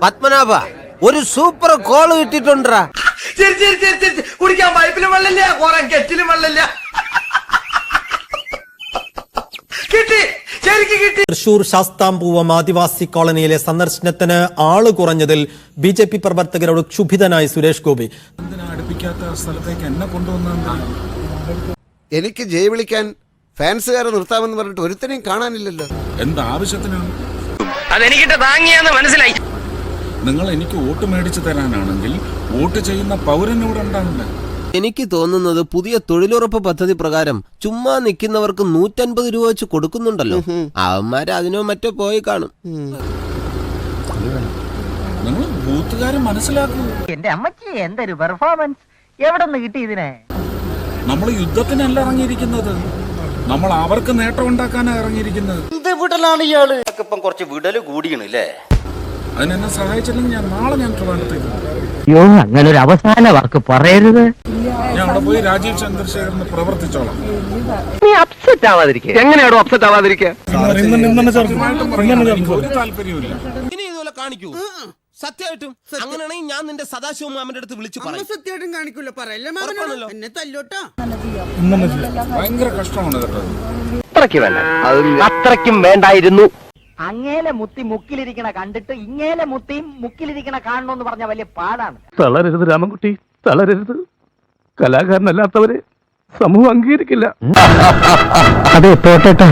പത്മനാഭ ഒരു super call കിട്ടിട്ടുണ്ടാ. കുടിക്കാൻ പൈപ്പിലും വെള്ളമില്ല, കോറാൻ കെറ്റിലും വെള്ളമില്ല. കിട്ടി, ശരിക്കും കിട്ടി. തൃശൂർ ശാസ്താംപൂവം ആദിവാസി കോളനിയിലെ സന്ദർശനത്തിന് ആള് കുറഞ്ഞതിൽ BJP പ്രവർത്തകരോട് ക്ഷുഭിതനായി സുരേഷ് ഗോപി. എനിക്ക് ജയ് വിളിക്കാൻ ഫാൻസുകാരെ നിർത്താമെന്ന് പറഞ്ഞിട്ട് ഒരുത്തനെയും കാണാനില്ലല്ലോ. എന്താവശ്യത്തിനാണ്? അതെനിക്കിട്ട് താങ്ങിയാന്ന് മനസ്സിലായി. നിങ്ങൾ എനിക്ക് വോട്ട് മേടിച്ചു തരാനാണെങ്കിൽ വോട്ട് ചെയ്യുന്ന പൗരനോട് ഉണ്ടാവില്ല. എനിക്ക് തോന്നുന്നത് പുതിയ തൊഴിലുറപ്പ് പദ്ധതി പ്രകാരം ചുമ്മാ നിൽക്കുന്നവർക്ക് 150 രൂപ വെച്ച് കൊടുക്കുന്നുണ്ടല്ലോ. അവന്മാര് അതിനോ മറ്റോ പോയി കാണും. നിങ്ങൾ ബൂത്തുകാരെ മനസ്സിലാക്കൂ. എന്റെ അമ്മച്ചി എന്തൊരു പെർഫോമൻസ്! എവിടെ നിന്ന് കിട്ടി ഇതിനെ? നമ്മൾ യുദ്ധത്തിനല്ല ഇറങ്ങിയിരിക്കുന്നത്, നമ്മൾ അവർക്ക് നേട്ടം ഉണ്ടാക്കാനാണ് ഇറങ്ങിയിരിക്കുന്നത്. എന്ത് വിടലാണ് ഇയാള്? ഇപ്പം കുറച്ച് വിടല് കൂടിയണല്ലേ? അതിനെന്നെ സഹായിച്ചില്ലെങ്കിൽ നാളെ ഞാൻ ട്രിവാൻഡ്രത്തേക്ക് അയ്യോ, അങ്ങനെ ഒരു അവസാന വാക്ക് പറയരുത്. ഞാൻ അവിടെ പോയി രാജീവ് ചന്ദ്രശേഖരന് പ്രവർത്തിച്ചോളാം. നീ അപ്സെറ്റ് ആവാതിരിക്കുക. എങ്ങനെയാണോ അപ്സെറ്റ് ആവാതിരിക്കുക? ഒരു താല്പര്യമില്ല. ഇനി ഇതുപോലെ കാണിക്കൂ സത്യമായിട്ടും. അങ്ങനെയാണെങ്കിൽ ഞാൻ നിന്റെ സദാശിവ മാമന്റെ അടുത്ത് വിളിച്ചു പറയും. സത്യമായിട്ടും കാണിക്കൂല, പറയല്ലേ മാമനോട്. എന്നെ തല്ലോട്ടാ. ഭയങ്കര കഷ്ടമാണ് കേട്ടോ. അത്രയ്ക്കും വേണ്ടായിരുന്നു. അങ്ങേലെ മുത്തി മുക്കിലിരിക്കണ കണ്ടിട്ട് ഇങ്ങേലെ മുത്തിയും മുക്കിലിരിക്കണ കാണണമെന്ന് പറഞ്ഞ വലിയ പാടാണ്. തളരരുത് രാമൻകുട്ടി, തളരരുത്. കലാകാരനല്ലാത്തവരെ സമൂഹം അംഗീകരിക്കില്ല. അതെ, തോട്ടേട്ടാ.